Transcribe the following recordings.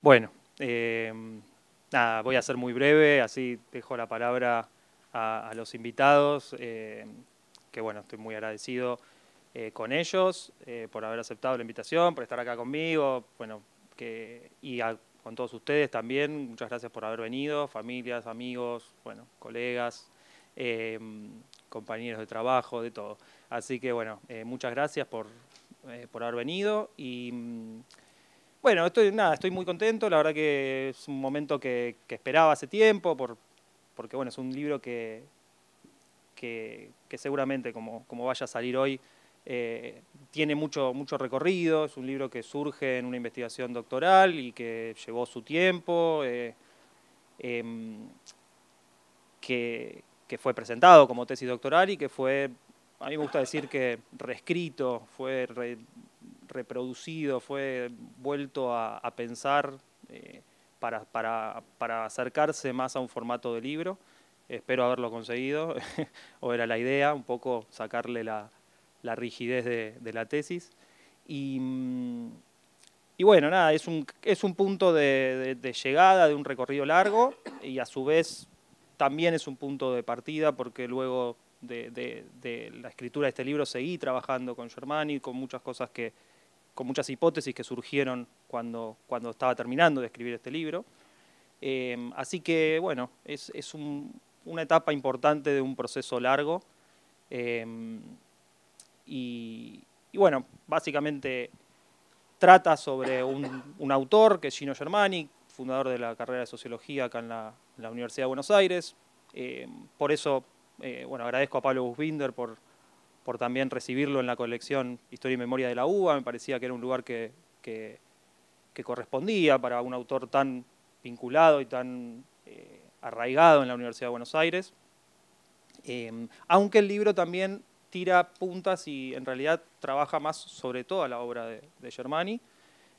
Bueno, nada, voy a ser muy breve, así dejo la palabra a los invitados, que bueno, estoy muy agradecido con ellos por haber aceptado la invitación, por estar acá conmigo, bueno, con todos ustedes también, muchas gracias por haber venido, familias, amigos, bueno, colegas, eh, compañeros de trabajo, de todo. Así que bueno, muchas gracias por haber venido y bueno, estoy muy contento, la verdad que es un momento que esperaba hace tiempo, porque bueno, es un libro que seguramente, como vaya a salir hoy, tiene mucho recorrido, es un libro que surge en una investigación doctoral y que llevó su tiempo, em, que fue presentado como tesis doctoral y que fue, a mí me gusta decir que reescrito, fue reproducido, fue vuelto a pensar para acercarse más a un formato de libro. Espero haberlo conseguido, o era la idea, un poco sacarle la rigidez de la tesis. Y, y bueno, nada, es un punto de llegada de un recorrido largo y a su vez también es un punto de partida porque luego de la escritura de este libro seguí trabajando con Germani, con muchas cosas con muchas hipótesis que surgieron cuando estaba terminando de escribir este libro. Así que, bueno, es una etapa importante de un proceso largo. Eh, y bueno, básicamente trata sobre un autor que es Gino Germani, fundador de la carrera de Sociología acá en la Universidad de Buenos Aires. Por eso, bueno, agradezco a Pablo Buchbinder por también recibirlo en la colección Historia y Memoria de la UBA. Me parecía que era un lugar que correspondía para un autor tan vinculado y tan arraigado en la Universidad de Buenos Aires. Aunque el libro también tira puntas y en realidad trabaja más sobre toda la obra de Germani,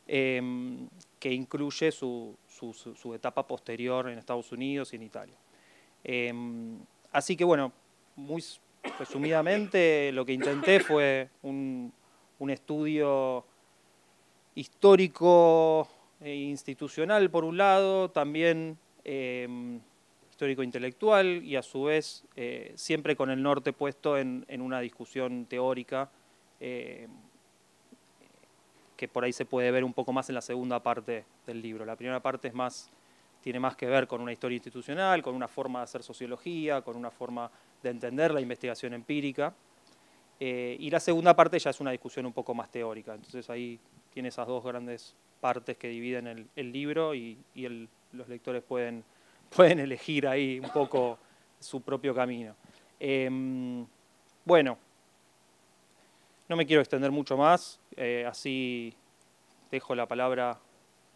que incluye su etapa posterior en Estados Unidos y en Italia. Así que bueno, muy resumidamente lo que intenté fue un estudio histórico e institucional por un lado, también histórico-intelectual y a su vez siempre con el norte puesto en una discusión teórica que por ahí se puede ver un poco más en la segunda parte del libro. La primera parte tiene más que ver con una historia institucional, con una forma de hacer sociología, con una forma de entender la investigación empírica. Y la segunda parte ya es una discusión un poco más teórica. Entonces ahí tiene esas dos grandes partes que dividen el libro y los lectores pueden elegir ahí un poco su propio camino. Bueno, no me quiero extender mucho más, así dejo la palabra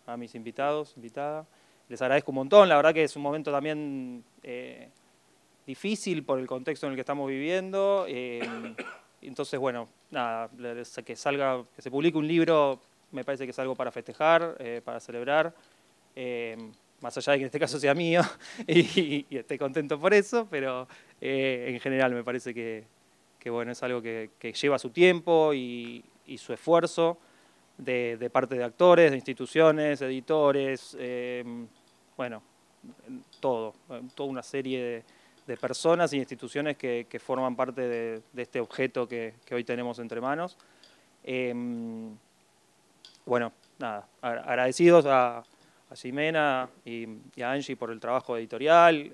a mis invitados, invitada. Les agradezco un montón, la verdad que es un momento también difícil por el contexto en el que estamos viviendo. Entonces, bueno, nada, que se publique un libro me parece que es algo para festejar, para celebrar, más allá de que en este caso sea mío y esté contento por eso, pero en general me parece que bueno, es algo que lleva su tiempo y su esfuerzo de parte de actores, de instituciones, editores, bueno, toda una serie de personas e instituciones que forman parte de este objeto que hoy tenemos entre manos. Bueno, nada, agradecidos a Ximena y a Angie por el trabajo editorial,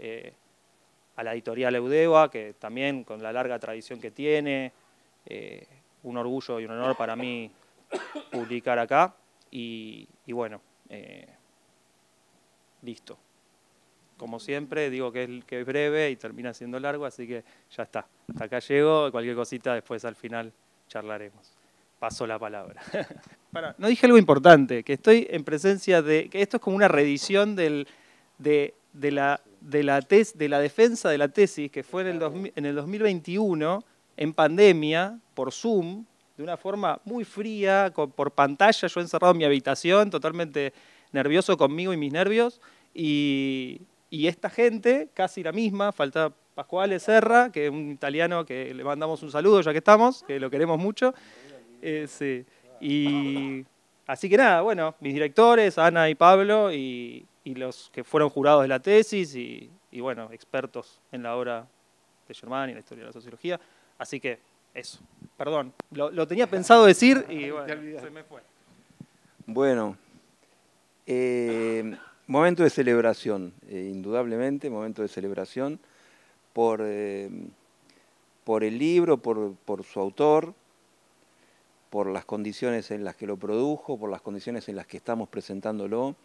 a la editorial Eudeva, que también con la larga tradición que tiene, un orgullo y un honor para mí publicar acá. Y bueno, listo. Como siempre, digo que es breve y termina siendo largo, así que ya está. Hasta acá llego, cualquier cosita después al final charlaremos. Paso la palabra. No dije algo importante, que estoy en presencia que esto es como una reedición de la defensa de la tesis, que fue en el 2021, en pandemia, por Zoom, de una forma muy fría, por pantalla, yo encerrado en mi habitación, totalmente nervioso conmigo y mis nervios, y esta gente, casi la misma, falta Pasquale Serra, que es un italiano que le mandamos un saludo ya que estamos, que lo queremos mucho. Sí. Así que nada, bueno, mis directores, Ana y Pablo, y los que fueron jurados de la tesis, y bueno, expertos en la obra de Germán y en la historia de la sociología. Así que eso, perdón, lo tenía pensado decir y bueno, se me fue. Bueno, momento de celebración, indudablemente, momento de celebración por el libro, por su autor, por las condiciones en las que lo produjo, por las condiciones en las que estamos presentándolo.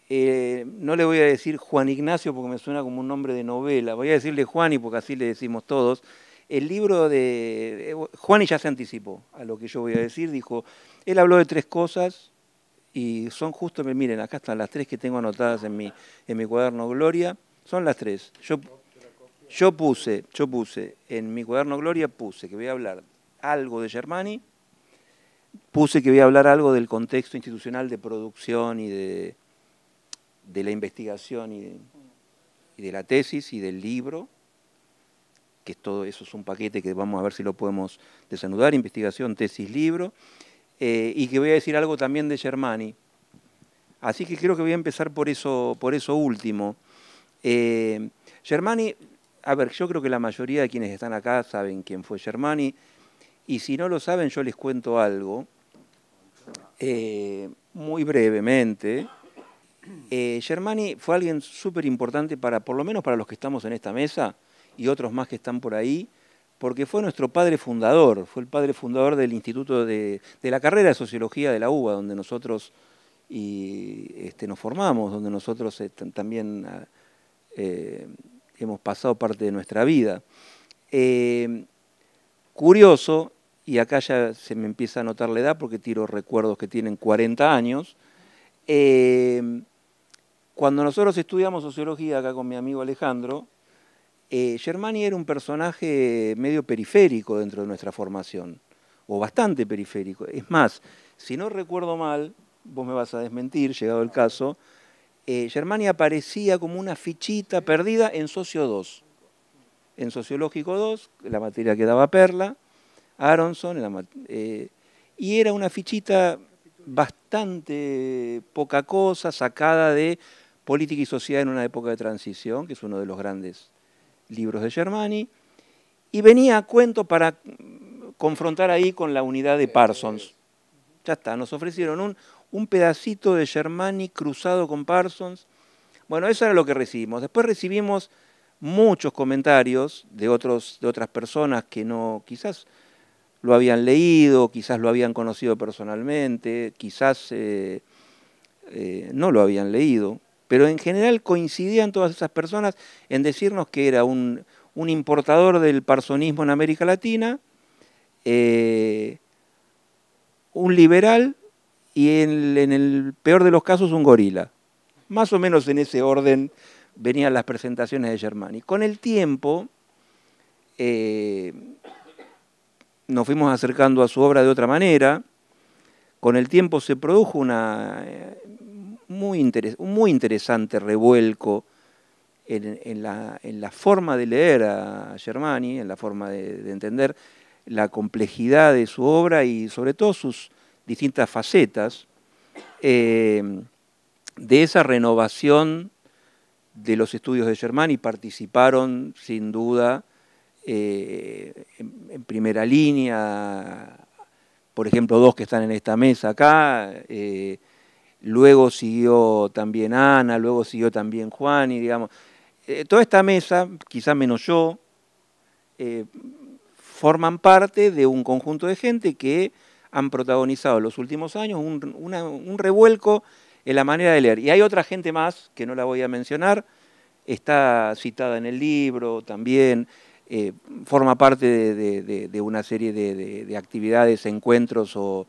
No le voy a decir Juan Ignacio porque me suena como un nombre de novela, voy a decirle Juani porque así le decimos todos. El libro de... Juani ya se anticipó a lo que yo voy a decir, dijo, él habló de 3 cosas y son justo, miren, acá están las 3 que tengo anotadas en mi cuaderno Gloria, son las 3. Yo puse en mi cuaderno Gloria, puse que voy a hablar algo de Germani, puse que voy a hablar algo del contexto institucional de producción y de la investigación y de la tesis y del libro, que todo eso es un paquete que vamos a ver si lo podemos desanudar, investigación, tesis, libro, y que voy a decir algo también de Germani. Así que creo que voy a empezar por eso último. Germani, a ver, yo creo que la mayoría de quienes están acá saben quién fue Germani, y si no lo saben yo les cuento algo, muy brevemente. Germani fue alguien súper importante por lo menos para los que estamos en esta mesa y otros más que están por ahí, porque fue nuestro padre fundador, fue el padre fundador del Instituto de la carrera de Sociología de la UBA, donde nosotros nos formamos, donde nosotros también hemos pasado parte de nuestra vida. Curioso, y acá ya se me empieza a notar la edad porque tiro recuerdos que tienen 40 años, cuando nosotros estudiamos sociología acá con mi amigo Alejandro, Germani era un personaje medio periférico dentro de nuestra formación, o bastante periférico. Es más, si no recuerdo mal, vos me vas a desmentir, llegado el caso, Germani aparecía como una fichita perdida en Socio 2, en Sociológico 2, la materia que daba Perla, Aronson, y era una fichita bastante poca cosa, sacada de Política y Sociedad en una época de transición, que es uno de los grandes libros de Germani, y venía a cuento para confrontar ahí con la unidad de Parsons. Ya está, nos ofrecieron un pedacito de Germani cruzado con Parsons. Bueno, eso era lo que recibimos. Después recibimos muchos comentarios de otras personas que no, quizás lo habían leído, quizás lo habían conocido personalmente, quizás no lo habían leído, pero en general coincidían todas esas personas en decirnos que era un importador del parsonismo en América Latina, un liberal y en el peor de los casos un gorila. Más o menos en ese orden venían las presentaciones de Germani. Con el tiempo nos fuimos acercando a su obra de otra manera. Con el tiempo se produjo un muy interesante revuelco en la forma de leer a Germani, en la forma de entender la complejidad de su obra y sobre todo sus distintas facetas. De esa renovación de los estudios de Germani participaron sin duda en primera línea, por ejemplo, 2 que están en esta mesa acá, luego siguió también Ana, luego siguió también Juan, y digamos, toda esta mesa, quizás menos yo, forman parte de un conjunto de gente que han protagonizado en los últimos años un revuelco en la manera de leer. Y hay otra gente más, que no la voy a mencionar, está citada en el libro también, forma parte de una serie de actividades, encuentros o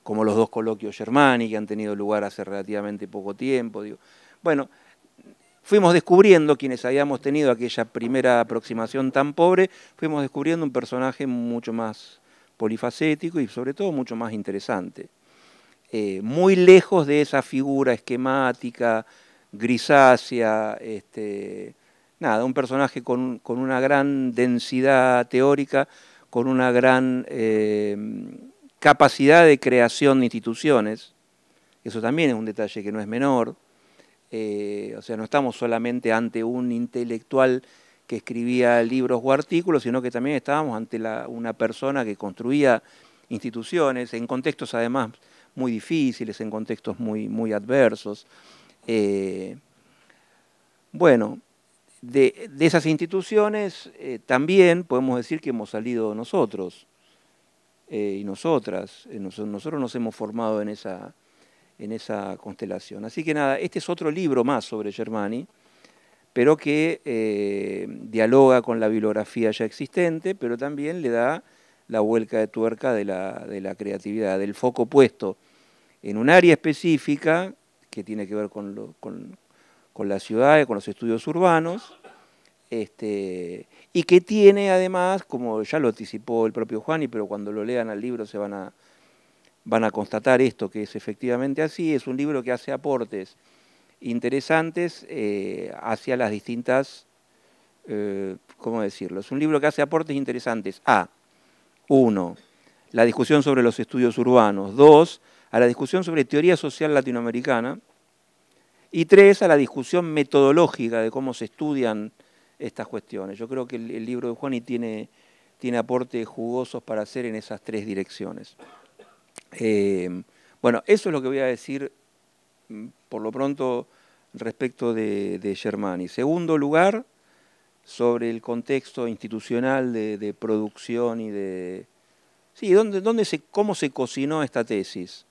como los 2 coloquios Germani que han tenido lugar hace relativamente poco tiempo. Digo. Bueno, fuimos descubriendo, quienes habíamos tenido aquella primera aproximación tan pobre, fuimos descubriendo un personaje mucho más polifacético y sobre todo mucho más interesante. Muy lejos de esa figura esquemática, grisácea, nada, un personaje con una gran densidad teórica, con una gran capacidad de creación de instituciones. Eso también es un detalle que no es menor. O sea, no estamos solamente ante un intelectual que escribía libros o artículos, sino que también estábamos ante una persona que construía instituciones en contextos además muy difíciles, en contextos muy adversos. Bueno, de esas instituciones también podemos decir que hemos salido nosotros y nosotras. Nosotros nos hemos formado en esa constelación. Así que nada, este es otro libro más sobre Germani, pero que dialoga con la bibliografía ya existente, pero también le da la vuelta de tuerca de la creatividad, del foco puesto en un área específica que tiene que ver con la ciudad, con los estudios urbanos, y que tiene además, como ya lo anticipó el propio Juani, pero cuando lo lean al libro se van a constatar esto, que es efectivamente así, es un libro que hace aportes interesantes hacia las distintas, ¿cómo decirlo? Es un libro que hace aportes interesantes a, 1, la discusión sobre los estudios urbanos, 2, a la discusión sobre teoría social latinoamericana, y 3, a la discusión metodológica de cómo se estudian estas cuestiones. Yo creo que el libro de Juani tiene aportes jugosos para hacer en esas 3 direcciones. Bueno, eso es lo que voy a decir por lo pronto respecto de Germani. Segundo lugar, sobre el contexto institucional de producción y de... Sí, cómo se cocinó esta tesis.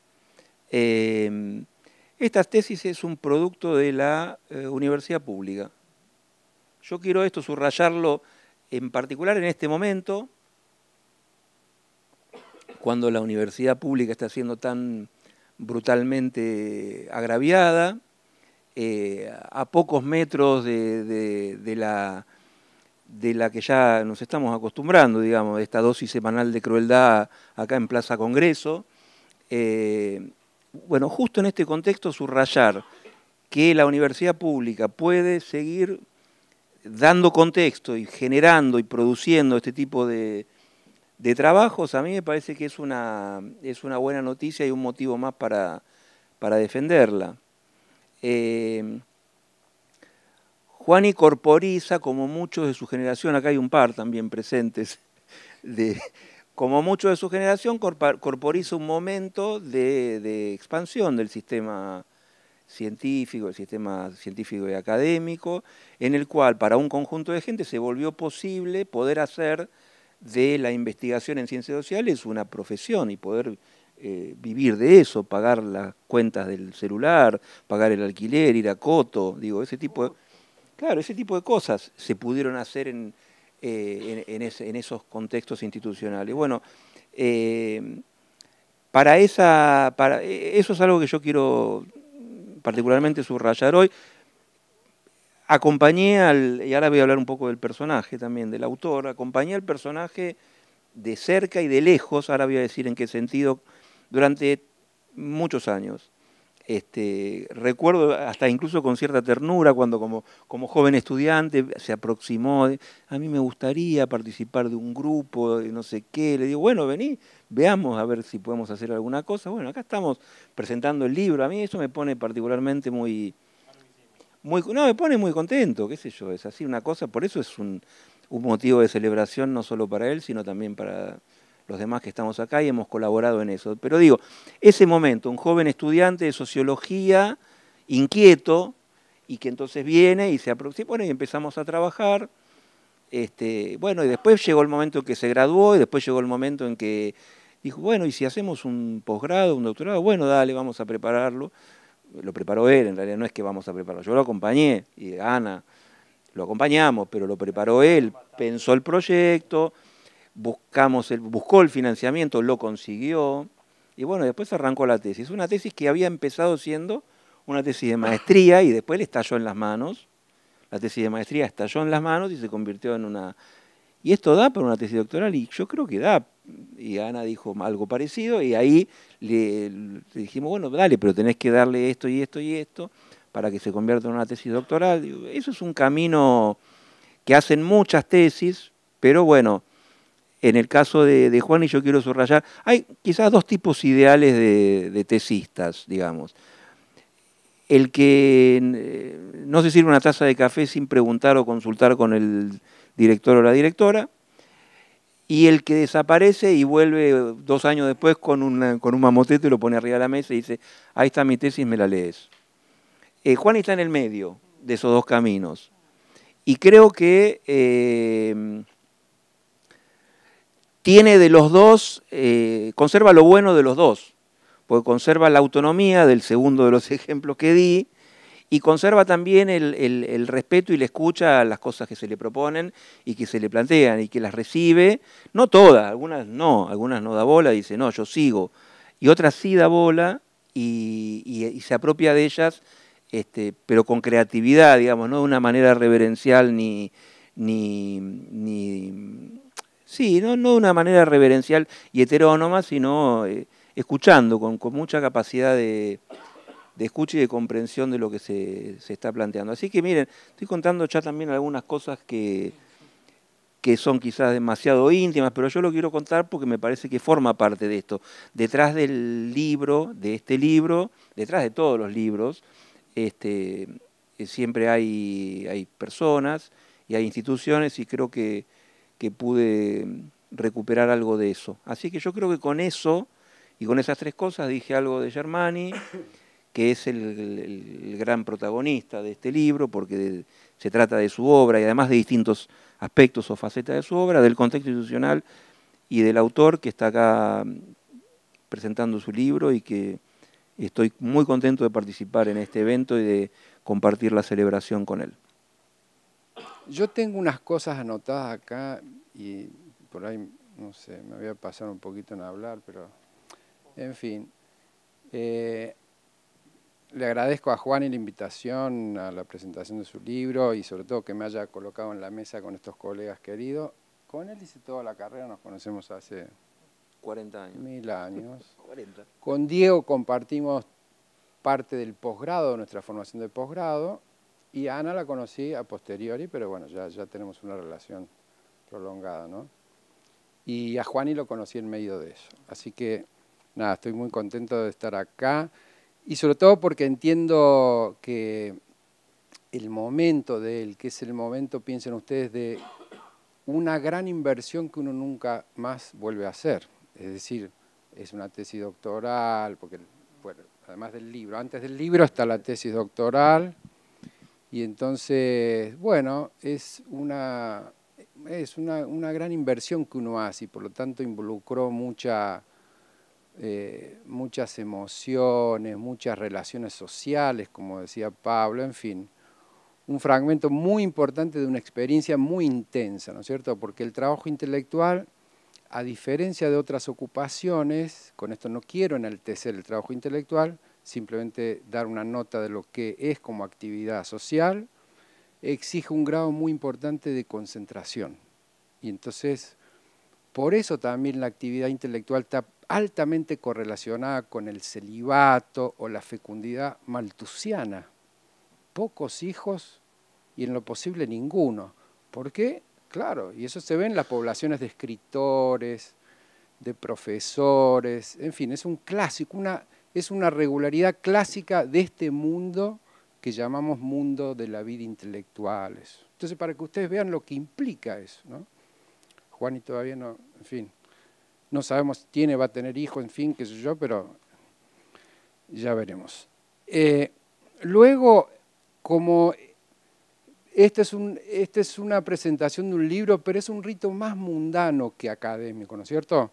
Esta tesis es un producto de la universidad pública. Yo quiero esto subrayarlo en particular en este momento, cuando la universidad pública está siendo tan brutalmente agraviada, a pocos metros de la que ya nos estamos acostumbrando, digamos, de esta dosis semanal de crueldad acá en Plaza Congreso. Bueno, justo en este contexto subrayar que la universidad pública puede seguir dando contexto y generando y produciendo este tipo de trabajos, a mí me parece que es una buena noticia y un motivo más para defenderla. Juani corporiza, como muchos de su generación, acá hay un par también presentes, como muchos de su generación, corporiza un momento de expansión del sistema científico y académico, en el cual para un conjunto de gente se volvió posible poder hacer de la investigación en ciencias sociales una profesión y poder vivir de eso, pagar las cuentas del celular, pagar el alquiler, ir a Coto, digo, ese tipo de cosas se pudieron hacer en esos contextos institucionales. Bueno, eso es algo que yo quiero particularmente subrayar hoy. Acompañé y ahora voy a hablar un poco del personaje también, del autor, acompañé al personaje de cerca y de lejos, ahora voy a decir en qué sentido, durante muchos años. Recuerdo hasta incluso con cierta ternura cuando como joven estudiante se aproximó, a mí me gustaría participar de un grupo, de no sé qué, le digo, bueno, vení, veamos a ver si podemos hacer alguna cosa. Bueno, acá estamos presentando el libro, a mí eso me pone particularmente no, me pone muy contento, qué sé yo, es así una cosa, por eso es un motivo de celebración no solo para él, sino también para los demás que estamos acá y hemos colaborado en eso. Pero digo, ese momento, un joven estudiante de sociología, inquieto, y que entonces viene y se aproxima, bueno, y empezamos a trabajar, bueno, y después llegó el momento en que se graduó, y después llegó el momento en que dijo, bueno, y si hacemos un posgrado, un doctorado, bueno, dale, vamos a prepararlo. Lo preparó él, en realidad no es que vamos a prepararlo, yo lo acompañé, y Ana, lo acompañamos, pero lo preparó él, pensó el proyecto, buscó el financiamiento, lo consiguió, y bueno, después arrancó la tesis. Una tesis que había empezado siendo una tesis de maestría y después le estalló en las manos. La tesis de maestría estalló en las manos y se convirtió en una... Y esto da para una tesis doctoral, y yo creo que da. Y Ana dijo algo parecido, y ahí le dijimos, bueno, dale, pero tenés que darle esto y esto y esto para que se convierta en una tesis doctoral. Eso es un camino que hacen muchas tesis, pero bueno, En el caso de Juan, y yo quiero subrayar, hay quizás dos tipos ideales de tesistas, digamos. El que no se sirve una taza de café sin preguntar o consultar con el director o la directora, y el que desaparece y vuelve 2 años después con un mamotete y lo pone arriba de la mesa y dice, ahí está mi tesis, me la lees. Juan está en el medio de esos dos caminos. Y creo que tiene de los dos, conserva lo bueno de los dos, porque conserva la autonomía del segundo de los ejemplos que di, y conserva también el respeto y la escucha a las cosas que se le proponen y que se le plantean y que las recibe, no todas, algunas no da bola y dice, no, yo sigo, y otras sí da bola y se apropia de ellas, pero con creatividad, digamos, no de una manera reverencial sí, no de una manera reverencial y heterónoma, sino escuchando con mucha capacidad de escucha y de comprensión de lo que se está planteando. Así que miren, estoy contando ya también algunas cosas que son quizás demasiado íntimas, pero yo lo quiero contar porque me parece que forma parte de esto. Detrás del libro, de este libro, detrás de todos los libros, siempre hay personas y hay instituciones y creo que pude recuperar algo de eso. Así que yo creo que con eso y con esas 3 cosas dije algo de Germani, que es el gran protagonista de este libro, porque se trata de su obra y además de distintos aspectos o facetas de su obra, del contexto institucional y del autor que está acá presentando su libro y que estoy muy contento de participar en este evento y de compartir la celebración con él. Yo tengo unas cosas anotadas acá y por ahí, no sé, me voy a pasar un poquito en hablar, pero en fin. Le agradezco a Juan y la invitación a la presentación de su libro y sobre todo que me haya colocado en la mesa con estos colegas queridos. Con él hice toda la carrera, nos conocemos hace 40 años. 1000 años. 40. Con Diego compartimos parte del posgrado, nuestra formación de posgrado, y a Ana la conocí a posteriori, pero bueno, ya tenemos una relación prolongada, ¿no? Y a Juani lo conocí en medio de eso. Así que, nada, estoy muy contento de estar acá. Y sobre todo porque entiendo que el momento de él, que es el momento, piensen ustedes, de una gran inversión que uno nunca más vuelve a hacer. Es decir, es una tesis doctoral, porque, bueno, además del libro, antes del libro está la tesis doctoral, y entonces, bueno, es una gran inversión que uno hace, y por lo tanto involucró muchas emociones, muchas relaciones sociales, como decía Pablo, en fin, un fragmento muy importante de una experiencia muy intensa, ¿no es cierto? Porque el trabajo intelectual, a diferencia de otras ocupaciones, con esto no quiero enaltecer el trabajo intelectual, simplemente dar una nota de lo que es como actividad social, exige un grado muy importante de concentración. Y entonces, por eso también la actividad intelectual está altamente correlacionada con el celibato o la fecundidad maltusiana. Pocos hijos y en lo posible ninguno. ¿Por qué? Claro, y eso se ve en las poblaciones de escritores, de profesores, en fin, es un clásico, es una regularidad clásica de este mundo que llamamos mundo de la vida intelectual. Entonces, para que ustedes vean lo que implica eso, ¿no? Juan y todavía no, en fin, no sabemos si va a tener hijos, en fin, qué sé yo, pero ya veremos. Luego, como esta es una presentación de un libro, pero es un rito más mundano que académico, ¿no es cierto?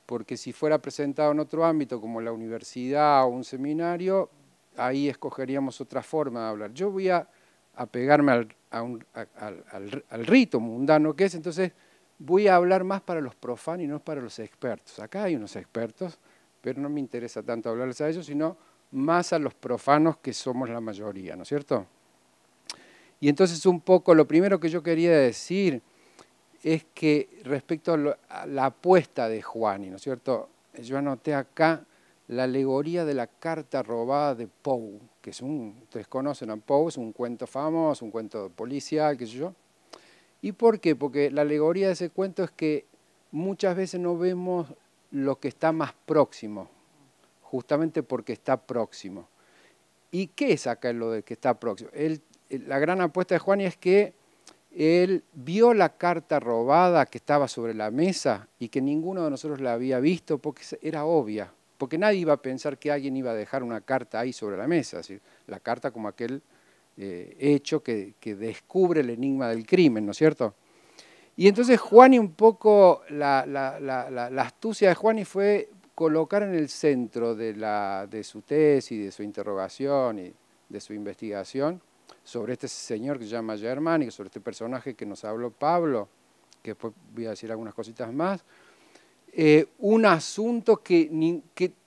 Porque si fuera presentado en otro ámbito, como la universidad o un seminario, ahí escogeríamos otra forma de hablar. Yo voy a apegarme al rito mundano que es, entonces voy a hablar más para los profanos y no para los expertos. Acá hay unos expertos, pero no me interesa tanto hablarles a ellos, sino más a los profanos que somos la mayoría, ¿no es cierto? Y entonces un poco lo primero que yo quería decir es que respecto a la apuesta de Juani, ¿no es cierto? Yo anoté acá la alegoría de la carta robada de Poe, que es ustedes conocen a Poe, es un cuento famoso, un cuento policial, qué sé yo. ¿Y por qué? Porque la alegoría de ese cuento es que muchas veces no vemos lo que está más próximo, justamente porque está próximo. ¿Y qué es acá lo de que está próximo? La gran apuesta de Juani es que él vio la carta robada que estaba sobre la mesa y que ninguno de nosotros la había visto porque era obvia, porque nadie iba a pensar que alguien iba a dejar una carta ahí sobre la mesa, es decir, la carta como aquel hecho que descubre el enigma del crimen, ¿no es cierto? Y entonces Juani un poco, la astucia de Juani fue colocar en el centro de su tesis, de su interrogación y de su investigación sobre este señor que se llama Germánico, sobre este personaje que nos habló Pablo, que después voy a decir algunas cositas más, un asunto que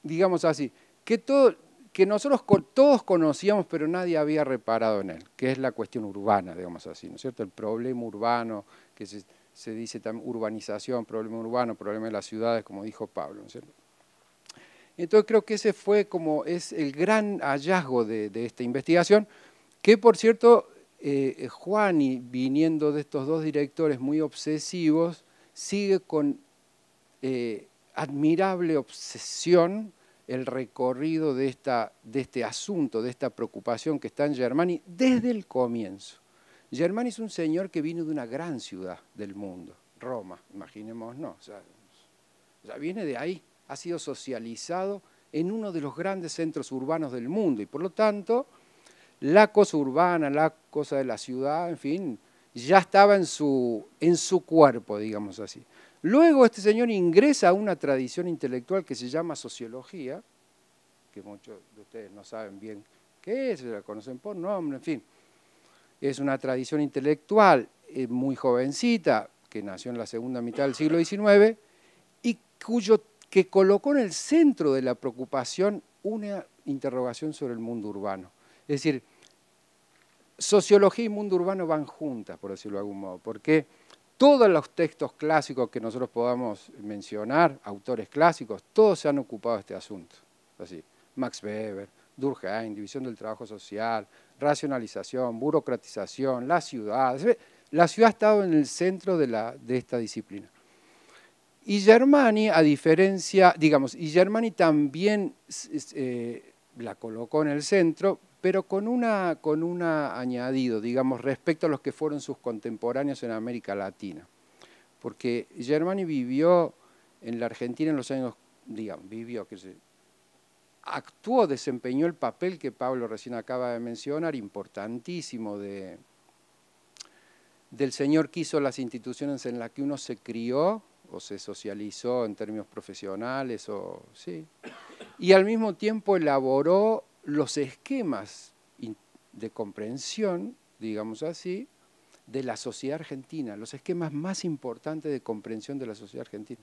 digamos así, que nosotros todos conocíamos pero nadie había reparado en él, que es la cuestión urbana, digamos así, ¿no es cierto? El problema urbano, que se dice también urbanización, problema urbano, problema de las ciudades, como dijo Pablo, ¿no es cierto? Entonces creo que ese fue es el gran hallazgo de esta investigación, que por cierto, Juani, viniendo de estos dos directores muy obsesivos, sigue con admirable obsesión el recorrido de este asunto, de esta preocupación que está en Germani desde el comienzo. Germani es un señor que vino de una gran ciudad del mundo, Roma, imaginémonos, o sea, viene de ahí, ha sido socializado en uno de los grandes centros urbanos del mundo y por lo tanto la cosa urbana, la cosa de la ciudad, en fin, ya estaba en su cuerpo, digamos así. Luego este señor ingresa a una tradición intelectual que se llama sociología, que muchos de ustedes no saben bien qué es, la conocen por nombre, en fin. Es una tradición intelectual muy jovencita, que nació en la segunda mitad del siglo XIX, y que colocó en el centro de la preocupación una interrogación sobre el mundo urbano. Es decir, sociología y mundo urbano van juntas, por decirlo de algún modo, porque todos los textos clásicos que nosotros podamos mencionar, autores clásicos, todos se han ocupado de este asunto. Así, Max Weber, Durkheim, división del trabajo social, racionalización, burocratización, la ciudad. La ciudad ha estado en el centro de esta disciplina. Y Germani, a diferencia, digamos, y Germani también la colocó en el centro, pero con una añadido, digamos, respecto a los que fueron sus contemporáneos en América Latina. Porque Germani vivió en la Argentina en los años, digamos, actuó, desempeñó el papel que Pablo recién acaba de mencionar, importantísimo, del señor que hizo las instituciones en las que uno se crió o se socializó en términos profesionales, sí, y al mismo tiempo elaboró los esquemas de comprensión, digamos así, de la sociedad argentina, los esquemas más importantes de comprensión de la sociedad argentina.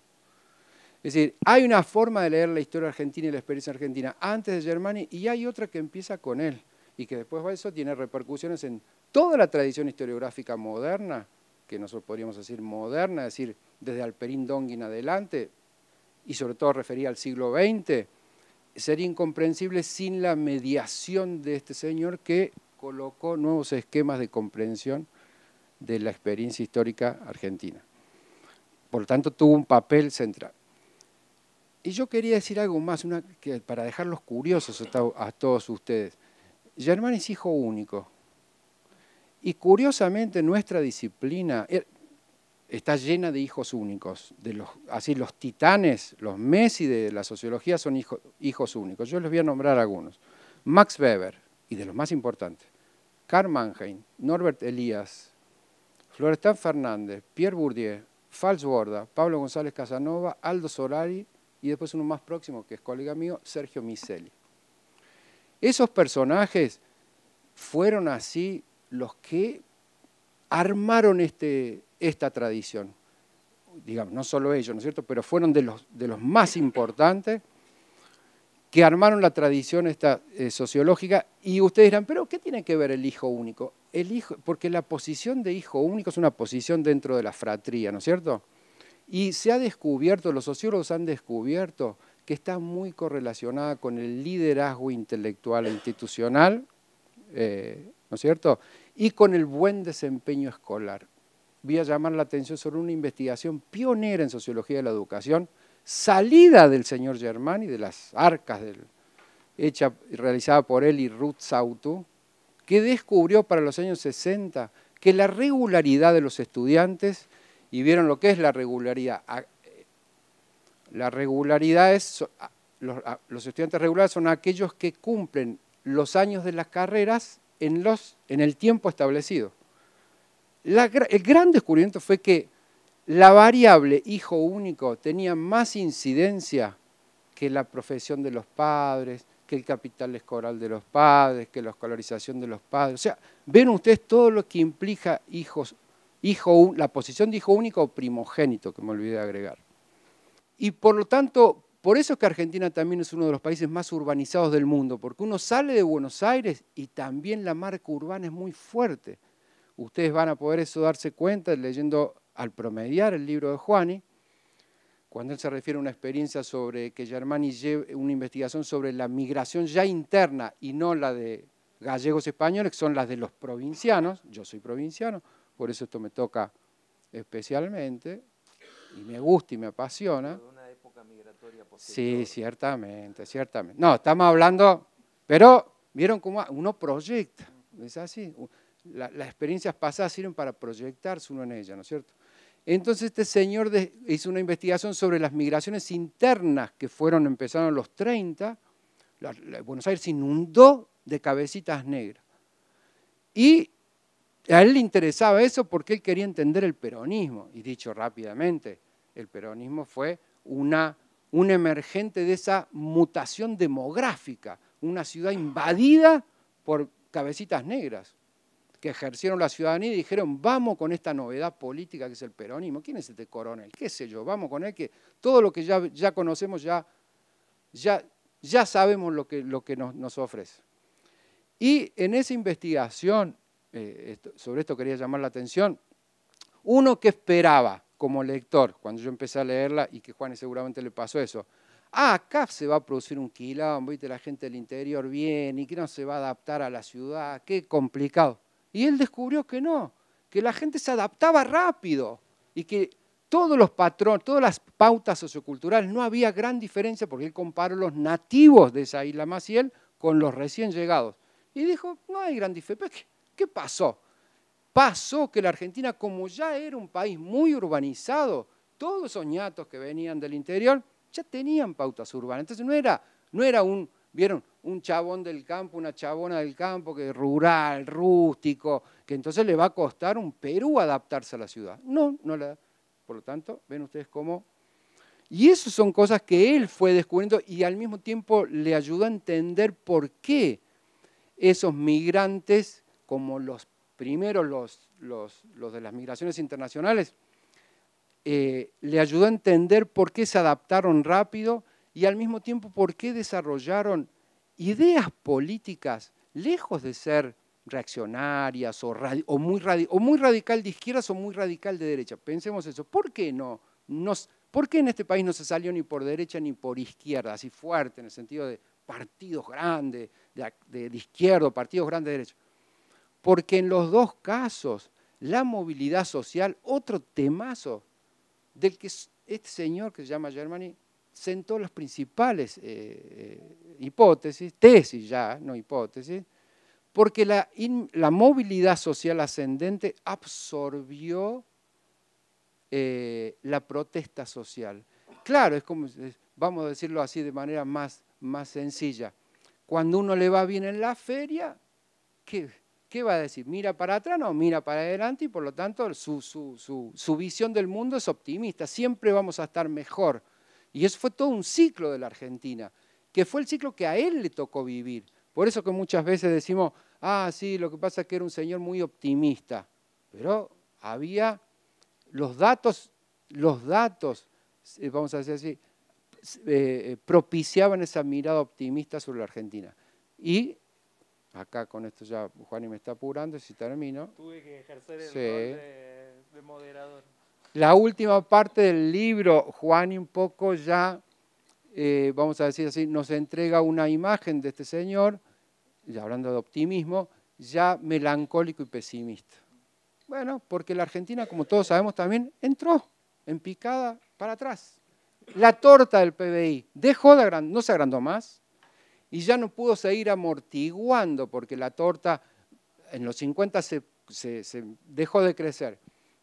Es decir, hay una forma de leer la historia argentina y la experiencia argentina antes de Germani y hay otra que empieza con él y que después de eso tiene repercusiones en toda la tradición historiográfica moderna, que nosotros podríamos decir moderna, es decir, desde Alperín Dongui en adelante, y sobre todo refería al siglo XX, sería incomprensible sin la mediación de este señor que colocó nuevos esquemas de comprensión de la experiencia histórica argentina. Por lo tanto, tuvo un papel central. Y yo quería decir algo más, para dejarlos curiosos a todos ustedes. Germani es hijo único. Y curiosamente nuestra disciplina está llena de hijos únicos. Así los titanes, los Messi de la sociología son hijos únicos. Yo les voy a nombrar algunos. Max Weber, y de los más importantes. Karl Mannheim, Norbert Elias, Florestan Fernández, Pierre Bourdieu, Fals Borda, Pablo González Casanova, Aldo Solari, y después uno más próximo, que es colega mío, Sergio Miseli. Esos personajes fueron así los que armaron esta tradición. Digamos, no solo ellos, ¿no es cierto?, pero fueron de los más importantes que armaron la tradición esta sociológica. Y ustedes dirán, ¿pero qué tiene que ver el hijo único? Porque la posición de hijo único es una posición dentro de la fratría, ¿no es cierto? Y se ha descubierto, los sociólogos han descubierto que está muy correlacionada con el liderazgo intelectual e institucional, ¿no es cierto?, y con el buen desempeño escolar. voy a llamar la atención sobre una investigación pionera en sociología de la educación, salida del señor Germani, de las arcas realizada por él y Ruth Sautu, que descubrió para los años 60 que la regularidad de los estudiantes, y vieron lo que es la regularidad. La regularidad es, los estudiantes regulares son aquellos que cumplen los años de las carreras en el tiempo establecido. El gran descubrimiento fue que la variable hijo único tenía más incidencia que la profesión de los padres, que el capital escolar de los padres, que la escolarización de los padres. O sea, ven ustedes todo lo que implica la posición de hijo único o primogénito, que me olvidé de agregar. Y por lo tanto, por eso es que Argentina también es uno de los países más urbanizados del mundo, porque uno sale de Buenos Aires y también la marca urbana es muy fuerte. Ustedes van a poder eso darse cuenta leyendo Al promediar el libro de Juani, cuando él se refiere a una experiencia sobre que Germani lleve una investigación sobre la migración ya interna y no la de gallegos españoles, que son las de los provincianos. Yo soy provinciano, por eso esto me toca especialmente, y me gusta y me apasiona. Una época migratoria Sí, posterior. ciertamente, ciertamente. No, estamos hablando, pero vieron cómo uno proyecta, es así. Las experiencias pasadas sirven para proyectarse uno en ellas, ¿no es cierto? Entonces este señor hizo una investigación sobre las migraciones internas que empezaron en los 30. Buenos Aires se inundó de cabecitas negras. Y a él le interesaba eso porque él quería entender el peronismo. Y dicho rápidamente, el peronismo fue un emergente de esa mutación demográfica, una ciudad invadida por cabecitas negras, que ejercieron la ciudadanía y dijeron, vamos con esta novedad política que es el peronismo. ¿Quién es este coronel? ¿Qué sé yo? Vamos con él, que todo lo que ya conocemos, ya sabemos lo que nos ofrece. Y en esa investigación, sobre esto quería llamar la atención, uno que esperaba como lector, cuando yo empecé a leerla, y que Juan seguramente le pasó eso, acá se va a producir un quilombo, ¿viste? La gente del interior viene y que no se va a adaptar a la ciudad, qué complicado. Y él descubrió que no, que la gente se adaptaba rápido y que todos los patrones, todas las pautas socioculturales, no había gran diferencia porque él comparó los nativos de esa isla Maciel con los recién llegados. Y dijo, no hay gran diferencia. ¿Qué pasó? Pasó que la Argentina, como ya era un país muy urbanizado, todos esos ñatos que venían del interior ya tenían pautas urbanas. Entonces no era un chabón del campo, una chabona del campo, que es rural, rústico, que entonces le va a costar un Perú adaptarse a la ciudad. No le da. Por lo tanto, ven ustedes cómo. Y esas son cosas que él fue descubriendo y al mismo tiempo le ayudó a entender por qué esos migrantes, como los primeros, los de las migraciones internacionales, le ayudó a entender por qué se adaptaron rápido y al mismo tiempo por qué desarrollaron ideas políticas, lejos de ser reaccionarias o muy radical de izquierdas o muy radical de derecha. Pensemos eso. ¿Por qué no? ¿Por qué en este país no se salió ni por derecha ni por izquierda, así fuerte, en el sentido de partidos grandes, de izquierda, partidos grandes de derecha? Porque en los dos casos, la movilidad social, otro temazo, del que este señor que se llama Germani sentó las principales tesis ya, no hipótesis, porque la movilidad social ascendente absorbió la protesta social. Claro, es como, vamos a decirlo así de manera más sencilla, cuando uno le va bien en la feria, ¿qué va a decir? ¿Mira para atrás? No, mira para adelante y por lo tanto su visión del mundo es optimista, siempre vamos a estar mejor. Y eso fue todo un ciclo de la Argentina, que fue el ciclo que a él le tocó vivir. Por eso que muchas veces decimos, sí, lo que pasa es que era un señor muy optimista, pero había los datos, vamos a decir así, propiciaban esa mirada optimista sobre la Argentina. Y acá con esto ya Juani me está apurando, si termino. Tuve que ejercer el rol de moderador. La última parte del libro, Juani un poco ya, vamos a decir así, nos entrega una imagen de este señor, ya hablando de optimismo, ya melancólico y pesimista. Bueno, porque la Argentina, como todos sabemos también, entró en picada para atrás. La torta del PBI dejó de no se agrandó más y ya no pudo seguir amortiguando porque la torta en los 50 se dejó de crecer.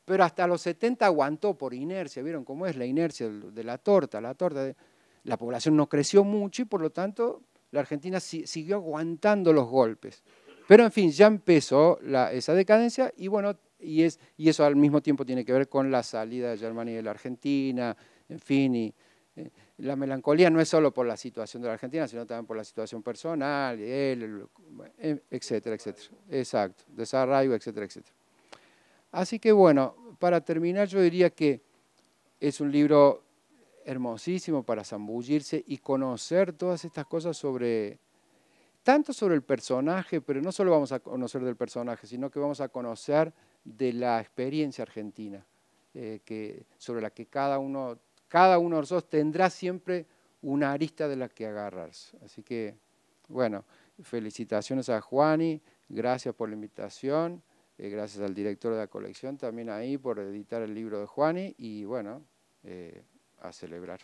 Pero hasta los 70 aguantó por inercia. ¿Vieron cómo es la inercia de la torta? La población no creció mucho y por lo tanto la Argentina siguió aguantando los golpes. Pero en fin, ya empezó esa decadencia y bueno, y eso al mismo tiempo tiene que ver con la salida de Germany de la Argentina, en fin, la melancolía no es solo por la situación de la Argentina, sino también por la situación personal, él, etcétera, etcétera. Exacto, desarraigo, etcétera, etcétera. Así que bueno, para terminar yo diría que es un libro hermosísimo para zambullirse y conocer todas estas cosas tanto sobre el personaje, pero no solo vamos a conocer del personaje, sino que vamos a conocer de la experiencia argentina, sobre la que cada uno de nosotros tendrá siempre una arista de la que agarrarse. Así que, bueno, felicitaciones a Juani, gracias por la invitación, gracias al director de la colección también ahí por editar el libro de Juani y bueno, a celebrar.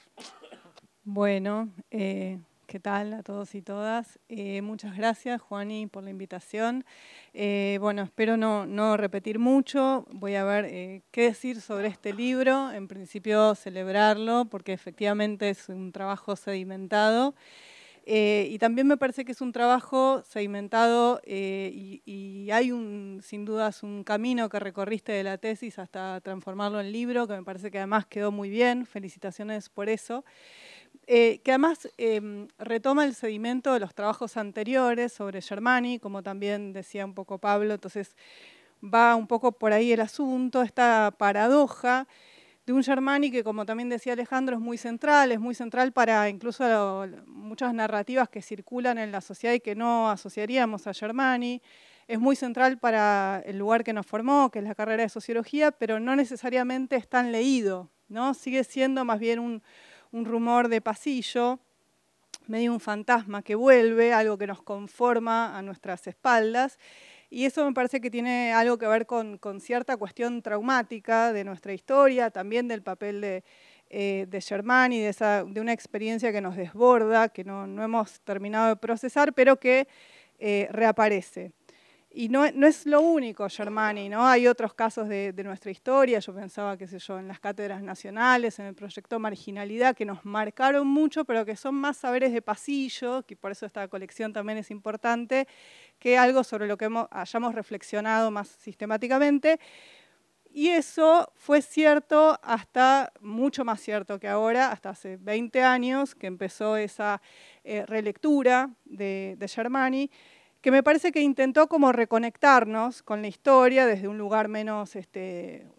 Bueno, ¿qué tal a todos y todas? Muchas gracias, Juani, por la invitación. Bueno, espero no repetir mucho. Voy a ver qué decir sobre este libro. En principio, celebrarlo, porque efectivamente es un trabajo sedimentado. Y también me parece que es un trabajo sedimentado y hay sin dudas un camino que recorriste de la tesis hasta transformarlo en libro, que me parece que además quedó muy bien. Felicitaciones por eso. Que además retoma el sedimento de los trabajos anteriores sobre Germani, como también decía un poco Pablo, entonces va un poco por ahí el asunto, esta paradoja de un Germani que, como también decía Alejandro, es muy central para incluso muchas narrativas que circulan en la sociedad y que no asociaríamos a Germani, es muy central para el lugar que nos formó, que es la carrera de Sociología, pero no necesariamente es tan leído, ¿no? Sigue siendo más bien un rumor de pasillo, medio un fantasma que vuelve, algo que nos conforma a nuestras espaldas, y eso me parece que tiene algo que ver con cierta cuestión traumática de nuestra historia, también del papel de Germani, de una experiencia que nos desborda, que no hemos terminado de procesar, pero que reaparece. Y no es lo único Germani, ¿no? Hay otros casos de nuestra historia, yo pensaba, qué sé yo, en las cátedras nacionales, en el proyecto Marginalidad, que nos marcaron mucho, pero que son más saberes de pasillo, que por eso esta colección también es importante, que algo sobre lo que hayamos reflexionado más sistemáticamente. Y eso fue cierto hasta, mucho más cierto que ahora, hasta hace 20 años, que empezó esa relectura de Germani, que me parece que intentó como reconectarnos con la historia desde un lugar menos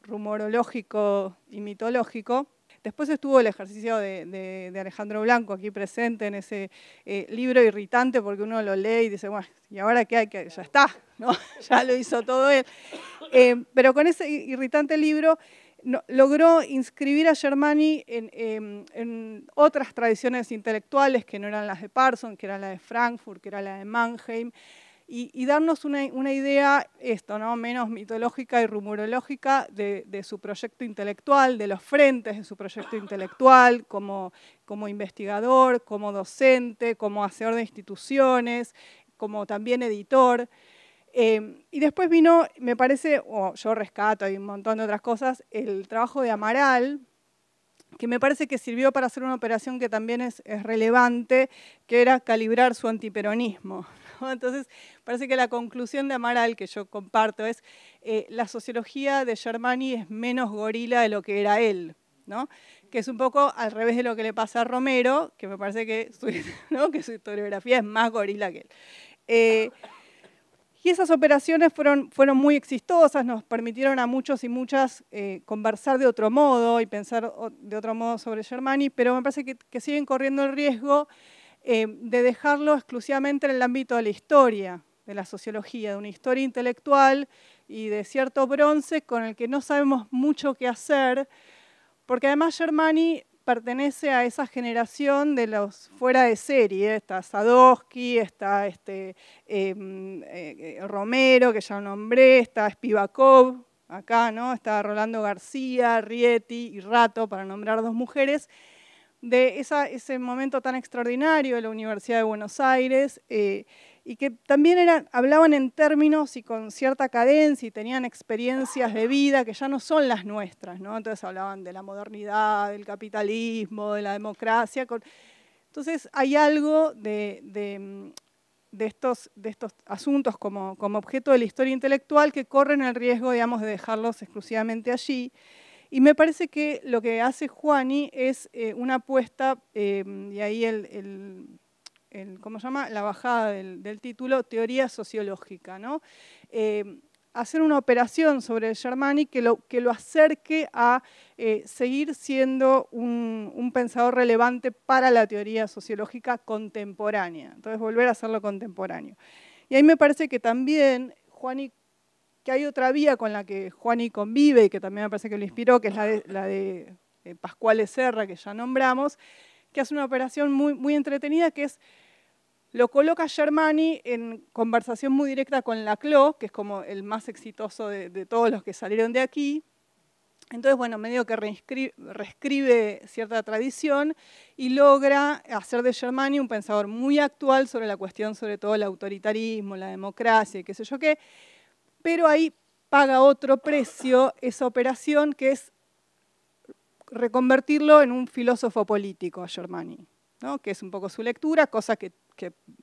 rumorológico y mitológico. Después estuvo el ejercicio de Alejandro Blanco aquí presente en ese libro irritante, porque uno lo lee y dice, bueno, ¿y ahora qué hay? Ya está, ¿no? Ya lo hizo todo él. Pero con ese irritante libro logró inscribir a Germani en otras tradiciones intelectuales que no eran las de Parsons, que era la de Frankfurt, que era la de Mannheim, y darnos una idea, ¿no? Menos mitológica y rumorológica de su proyecto intelectual, de los frentes de su proyecto intelectual, como investigador, como docente, como hacedor de instituciones, como también editor. Y después vino, me parece, yo rescato y un montón de otras cosas, el trabajo de Amaral, que me parece que sirvió para hacer una operación que también es relevante, que era calibrar su antiperonismo, ¿no? Entonces, parece que la conclusión de Amaral, que yo comparto, es la sociología de Germani es menos gorila de lo que era él, ¿no? Que es un poco al revés de lo que le pasa a Romero, que me parece que su historiografía es más gorila que él. Y esas operaciones fueron muy exitosas, nos permitieron a muchos y muchas conversar de otro modo y pensar de otro modo sobre Germani, pero me parece que siguen corriendo el riesgo de dejarlo exclusivamente en el ámbito de la historia, de la sociología, de una historia intelectual y de cierto bronce con el que no sabemos mucho qué hacer, porque además Germani pertenece a esa generación de los fuera de serie. Está Sadowski, está Romero, que ya nombré, está Spivakov, acá, ¿no? Está Rolando García, Rieti y Rato, para nombrar dos mujeres, de ese momento tan extraordinario de la Universidad de Buenos Aires, y que también hablaban en términos y con cierta cadencia y tenían experiencias de vida que ya no son las nuestras, ¿no? Entonces hablaban de la modernidad, del capitalismo, de la democracia. Entonces hay algo de estos asuntos como objeto de la historia intelectual que corren el riesgo, digamos, de dejarlos exclusivamente allí. Y me parece que lo que hace Juani es una apuesta, y ahí ¿cómo se llama? La bajada del título, teoría sociológica, ¿no? Hacer una operación sobre el Germani que lo acerque a seguir siendo un pensador relevante para la teoría sociológica contemporánea. Entonces, volver a hacerlo contemporáneo. Y ahí me parece que también Juani, que hay otra vía con la que Juani convive y que también me parece que lo inspiró, que es la de Pascual Serra, que ya nombramos, que hace una operación muy, muy entretenida, que es, lo coloca Germani en conversación muy directa con Laclau, que es como el más exitoso de todos los que salieron de aquí. Entonces, bueno, medio que reescribe cierta tradición y logra hacer de Germani un pensador muy actual sobre la cuestión, sobre todo el autoritarismo, la democracia y qué sé yo qué, pero ahí paga otro precio esa operación, que es reconvertirlo en un filósofo político a Germani, ¿no? Que es un poco su lectura, cosa que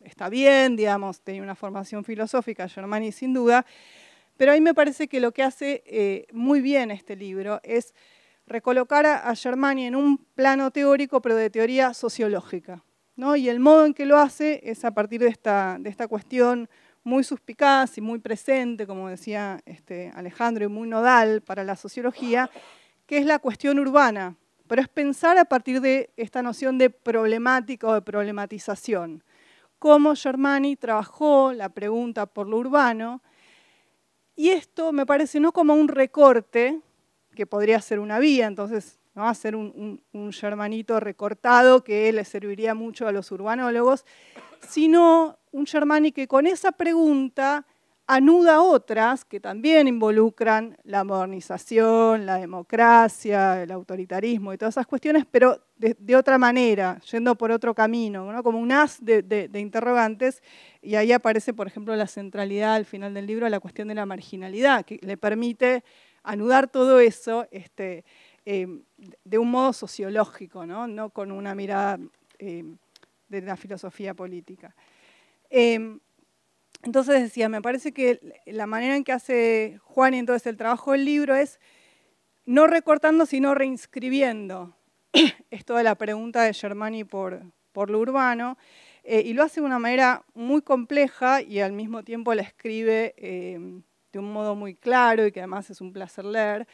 está bien, digamos, tenía una formación filosófica Germani sin duda, pero ahí me parece que lo que hace muy bien este libro es recolocar a Germani en un plano teórico, pero de teoría sociológica, ¿no? Y el modo en que lo hace es a partir de esta cuestión muy suspicaz y muy presente, como decía Alejandro, y muy nodal para la sociología, que es la cuestión urbana, pero es pensar a partir de esta noción de problemática o de problematización. Cómo Germani trabajó la pregunta por lo urbano, y esto me parece no como un recorte, que podría ser una vía, entonces, ¿no?, hacer un Germanito recortado que le serviría mucho a los urbanólogos, sino un Germani que con esa pregunta anuda otras que también involucran la modernización, la democracia, el autoritarismo y todas esas cuestiones, pero de otra manera, yendo por otro camino, ¿no? Como un haz de interrogantes, y ahí aparece, por ejemplo, la centralidad al final del libro a la cuestión de la marginalidad, que le permite anudar todo eso de un modo sociológico, no con una mirada de la filosofía política. Entonces decía, me parece que la manera en que hace Juani entonces el trabajo del libro es no recortando, sino reinscribiendo esto de la pregunta de Germani por lo urbano, y lo hace de una manera muy compleja y al mismo tiempo la escribe de un modo muy claro y que además es un placer leer.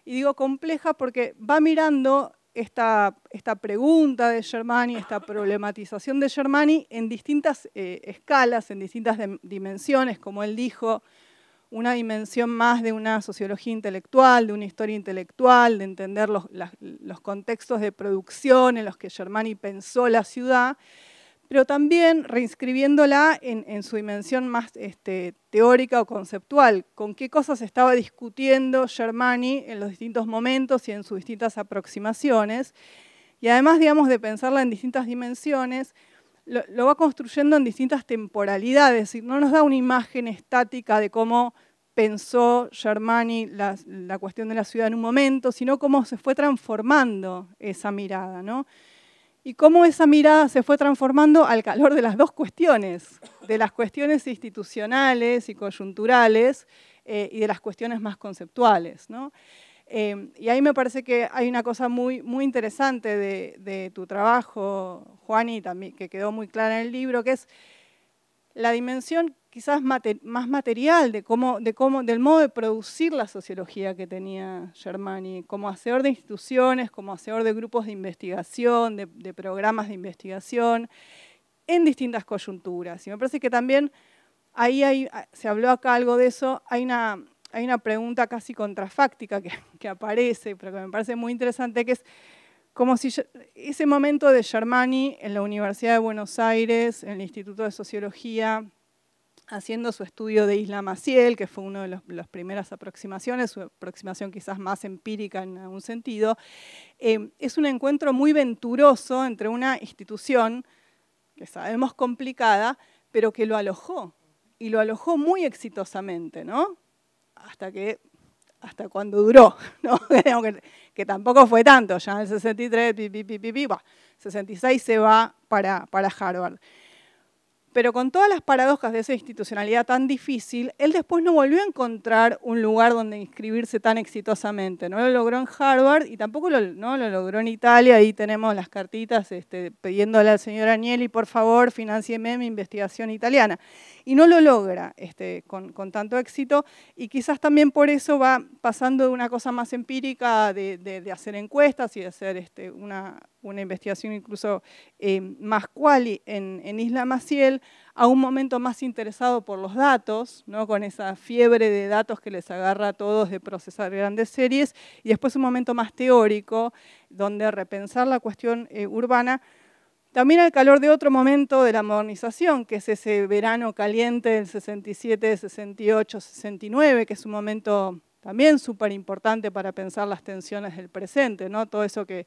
Y digo compleja porque va mirando esta pregunta de Germani, esta problematización de Germani en distintas escalas, en distintas dimensiones, como él dijo, una dimensión más de una sociología intelectual, de una historia intelectual, de entender los contextos de producción en los que Germani pensó la ciudad, pero también reinscribiéndola en su dimensión más teórica o conceptual, con qué cosas estaba discutiendo Germani en los distintos momentos y en sus distintas aproximaciones, y además, digamos, de pensarla en distintas dimensiones, lo va construyendo en distintas temporalidades, es decir, no nos da una imagen estática de cómo pensó Germani la cuestión de la ciudad en un momento, sino cómo se fue transformando esa mirada, ¿no? Y cómo esa mirada se fue transformando al calor de las dos cuestiones, de las cuestiones institucionales y coyunturales y de las cuestiones más conceptuales, ¿no? Y ahí me parece que hay una cosa muy, muy interesante de tu trabajo, Juani, también, que quedó muy clara en el libro, que es la dimensión quizás más material del modo de producir la sociología que tenía Germani, como hacedor de instituciones, como hacedor de grupos de investigación, de programas de investigación, en distintas coyunturas. Y me parece que también, ahí se habló acá algo de eso, hay una pregunta casi contrafáctica que aparece, pero que me parece muy interesante, que es como si ese momento de Germani en la Universidad de Buenos Aires, en el Instituto de Sociología, haciendo su estudio de Isla Maciel, que fue una de las primeras aproximaciones, su aproximación quizás más empírica en algún sentido. Es un encuentro muy venturoso entre una institución que sabemos complicada, pero que lo alojó, y lo alojó muy exitosamente, ¿no? Hasta cuando duró, ¿no? que tampoco fue tanto, ya en el 63, 66 se va para Harvard. Pero con todas las paradojas de esa institucionalidad tan difícil, él después no volvió a encontrar un lugar donde inscribirse tan exitosamente. No lo logró en Harvard y tampoco lo logró en Italia. Ahí tenemos las cartitas pidiéndole al señor Agnelli, por favor, financieme mi investigación italiana. Y no lo logra con tanto éxito, y quizás también por eso va pasando de una cosa más empírica, de hacer encuestas y de hacer una investigación incluso más quali en Isla Maciel, a un momento más interesado por los datos, ¿no? Con esa fiebre de datos que les agarra a todos de procesar grandes series, y después un momento más teórico, donde repensar la cuestión urbana, también al calor de otro momento de la modernización, que es ese verano caliente del 67, 68, 69, que es un momento también súper importante para pensar las tensiones del presente, ¿no? Todo eso que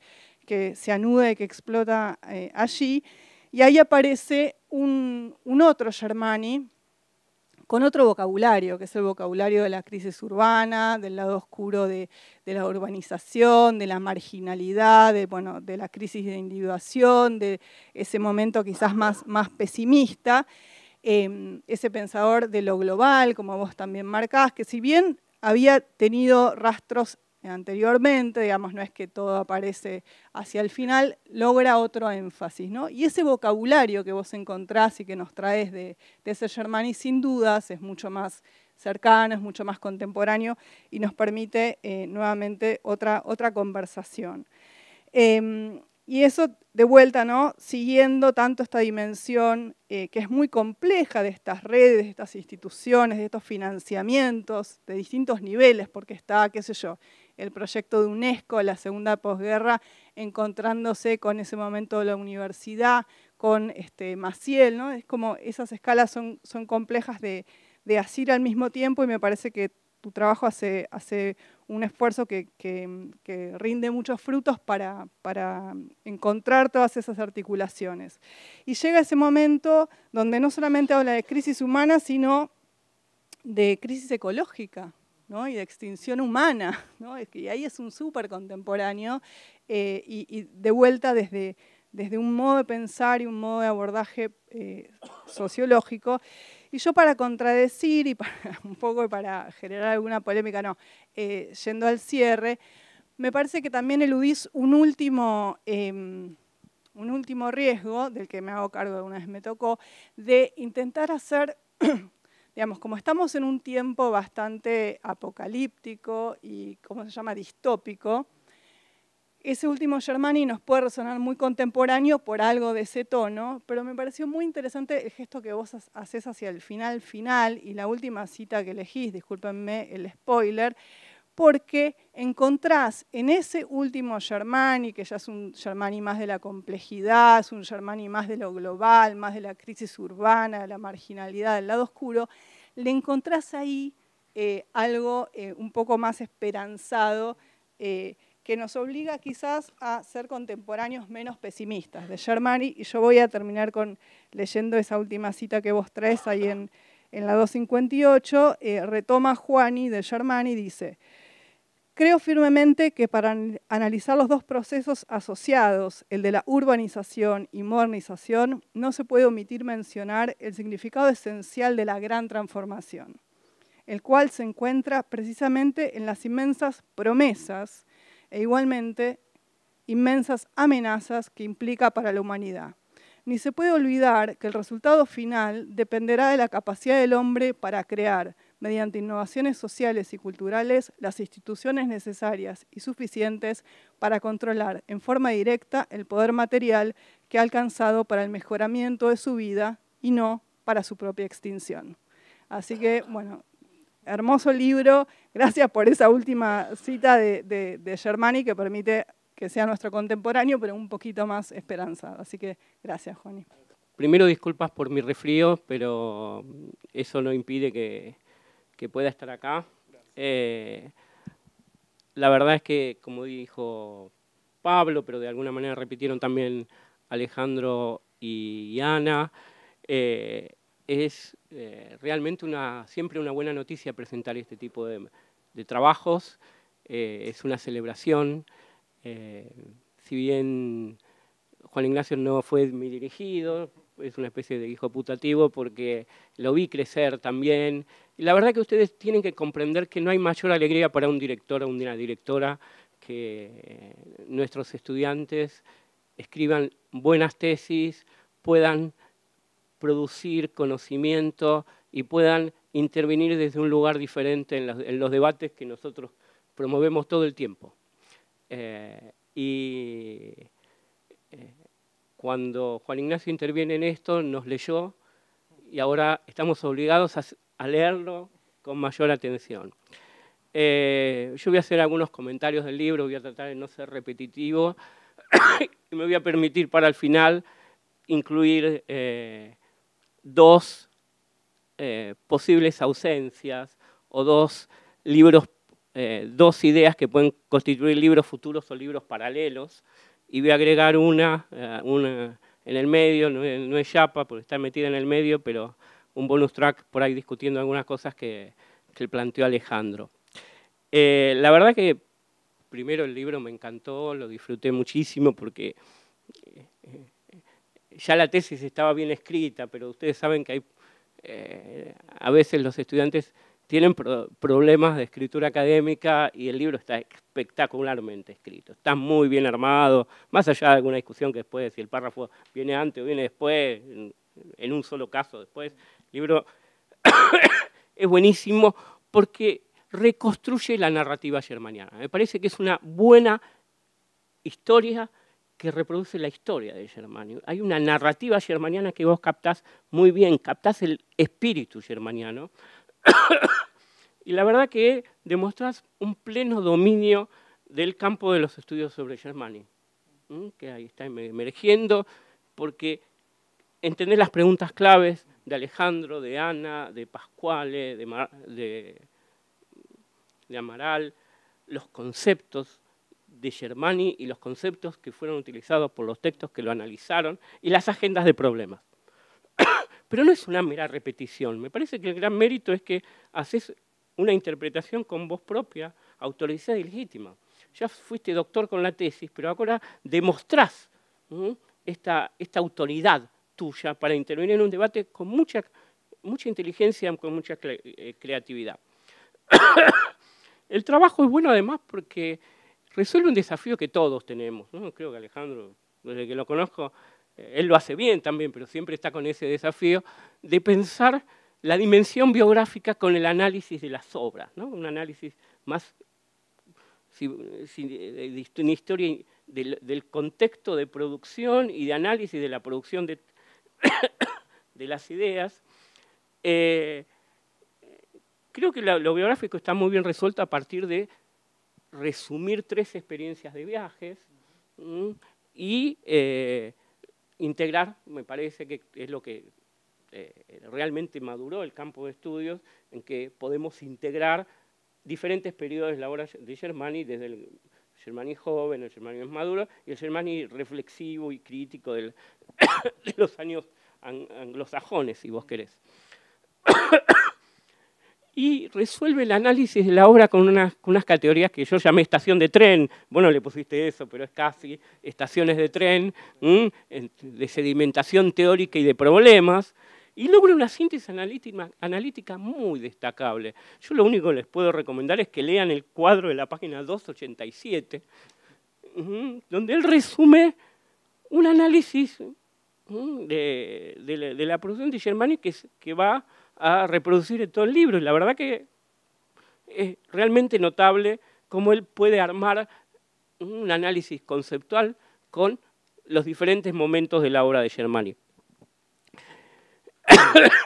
se anuda y que explota allí. Y ahí aparece un otro Germani con otro vocabulario, que es el vocabulario de la crisis urbana, del lado oscuro de la urbanización, de la marginalidad, de la crisis de individuación, de ese momento quizás más pesimista, ese pensador de lo global, como vos también marcás, que si bien había tenido rastros anteriormente, digamos, no es que todo aparece hacia el final, logra otro énfasis, ¿no? Y ese vocabulario que vos encontrás y que nos traes de ese Germani, sin dudas, es mucho más cercano, es mucho más contemporáneo y nos permite nuevamente otra conversación. Y eso, de vuelta, ¿no? Siguiendo tanto esta dimensión que es muy compleja de estas redes, de estas instituciones, de estos financiamientos de distintos niveles, porque está, qué sé yo, el proyecto de UNESCO, la segunda posguerra, encontrándose con ese momento de la universidad, con Maciel, ¿no? Es como esas escalas son complejas de asir al mismo tiempo, y me parece que tu trabajo hace un esfuerzo que rinde muchos frutos para encontrar todas esas articulaciones. Y llega ese momento donde no solamente habla de crisis humana, sino de crisis ecológica, ¿no? Y de extinción humana, ¿no? Y ahí es un súper contemporáneo, y de vuelta desde un modo de pensar y un modo de abordaje sociológico. Y yo, para contradecir y un poco para generar alguna polémica, yendo al cierre, me parece que también eludís un último riesgo, del que me hago cargo, alguna vez me tocó, de intentar hacer, digamos, como estamos en un tiempo bastante apocalíptico y, ¿cómo se llama?, distópico. Ese último Germani nos puede resonar muy contemporáneo por algo de ese tono, pero me pareció muy interesante el gesto que vos haces hacia el final, y la última cita que elegís, discúlpenme el spoiler, porque encontrás en ese último Germani, que ya es un Germani más de la complejidad, es un Germani más de lo global, más de la crisis urbana, de la marginalidad, del lado oscuro, le encontrás ahí algo un poco más esperanzado, que nos obliga quizás a ser contemporáneos menos pesimistas de Germani. Y yo voy a terminar leyendo esa última cita que vos traes ahí en la 258, retoma Juani de Germani, dice: creo firmemente que para analizar los dos procesos asociados, el de la urbanización y modernización, no se puede omitir mencionar el significado esencial de la gran transformación, el cual se encuentra precisamente en las inmensas promesas e igualmente inmensas amenazas que implica para la humanidad. Ni se puede olvidar que el resultado final dependerá de la capacidad del hombre para crear, mediante innovaciones sociales y culturales, las instituciones necesarias y suficientes para controlar en forma directa el poder material que ha alcanzado para el mejoramiento de su vida y no para su propia extinción. Así que, bueno, hermoso libro. Gracias por esa última cita de Germani, que permite que sea nuestro contemporáneo, pero un poquito más esperanzado. Así que gracias, Juani. primero disculpas por mi resfrío, pero eso no impide que pueda estar acá. La verdad es que, como dijo Pablo, pero de alguna manera repitieron también Alejandro y Ana, es realmente siempre una buena noticia presentar este tipo de trabajos. Es una celebración. Si bien Juan Ignacio no fue mi dirigido, es una especie de hijo putativo porque lo vi crecer también. Y la verdad que ustedes tienen que comprender que no hay mayor alegría para un director o una directora que nuestros estudiantes escriban buenas tesis, puedan producir conocimiento y puedan intervenir desde un lugar diferente en los debates que nosotros promovemos todo el tiempo. Cuando Juan Ignacio interviene en esto, nos leyó y ahora estamos obligados a leerlo con mayor atención. Yo voy a hacer algunos comentarios del libro, voy a tratar de no ser repetitivo y me voy a permitir para el final incluir dos posibles ausencias o dos ideas que pueden constituir libros futuros o libros paralelos. Y voy a agregar una en el medio, no es chapa porque está metida en el medio, pero un bonus track por ahí discutiendo algunas cosas que planteó Alejandro. La verdad que primero el libro me encantó, lo disfruté muchísimo porque ya la tesis estaba bien escrita, pero ustedes saben que a veces los estudiantes tienen problemas de escritura académica y el libro está espectacularmente escrito, está muy bien armado, más allá de alguna discusión que después, si el párrafo viene antes o viene después, en un solo caso después, el libro es buenísimo porque reconstruye la narrativa germaniana. Me parece que es una buena historia que reproduce la historia de Germania. Hay una narrativa germaniana que vos captás muy bien, captás el espíritu germaniano, y la verdad que demostrás un pleno dominio del campo de los estudios sobre Germania, que ahí está emergiendo, porque entendés las preguntas claves de Alejandro, de Ana, de Pascuale, de Amaral, los conceptos de Germani y los conceptos que fueron utilizados por los textos que lo analizaron y las agendas de problemas. Pero no es una mera repetición. Me parece que el gran mérito es que haces una interpretación con voz propia, autorizada y legítima. Ya fuiste doctor con la tesis, pero ahora demostrás esta autoridad tuya para intervenir en un debate con mucha inteligencia, con mucha creatividad. El trabajo es bueno además porque resuelve un desafío que todos tenemos, ¿no? Creo que Alejandro, desde que lo conozco, él lo hace bien también, pero siempre está con ese desafío de pensar la dimensión biográfica con el análisis de las obras, ¿no? Un análisis más de una historia del contexto de producción y de análisis de la producción de las ideas. Creo que lo biográfico está muy bien resuelto a partir de resumir 3 experiencias de viajes y integrar, me parece que es lo que realmente maduró el campo de estudios, en que podemos integrar diferentes periodos de la obra de Germani, desde el Germani joven, el Germani más maduro, y el Germani reflexivo y crítico de los años anglosajones, si vos querés. Y resuelve el análisis de la obra con unas categorías que yo llamé estación de tren. Vos no le pusiste eso, pero es casi estaciones de tren, de sedimentación teórica y de problemas, y logra una síntesis analítica muy destacable. Yo lo único que les puedo recomendar es que lean el cuadro de la página 287, donde él resume un análisis de la producción de Germani que va a reproducir en todo el libro. Y la verdad que es realmente notable cómo él puede armar un análisis conceptual con los diferentes momentos de la obra de Germani.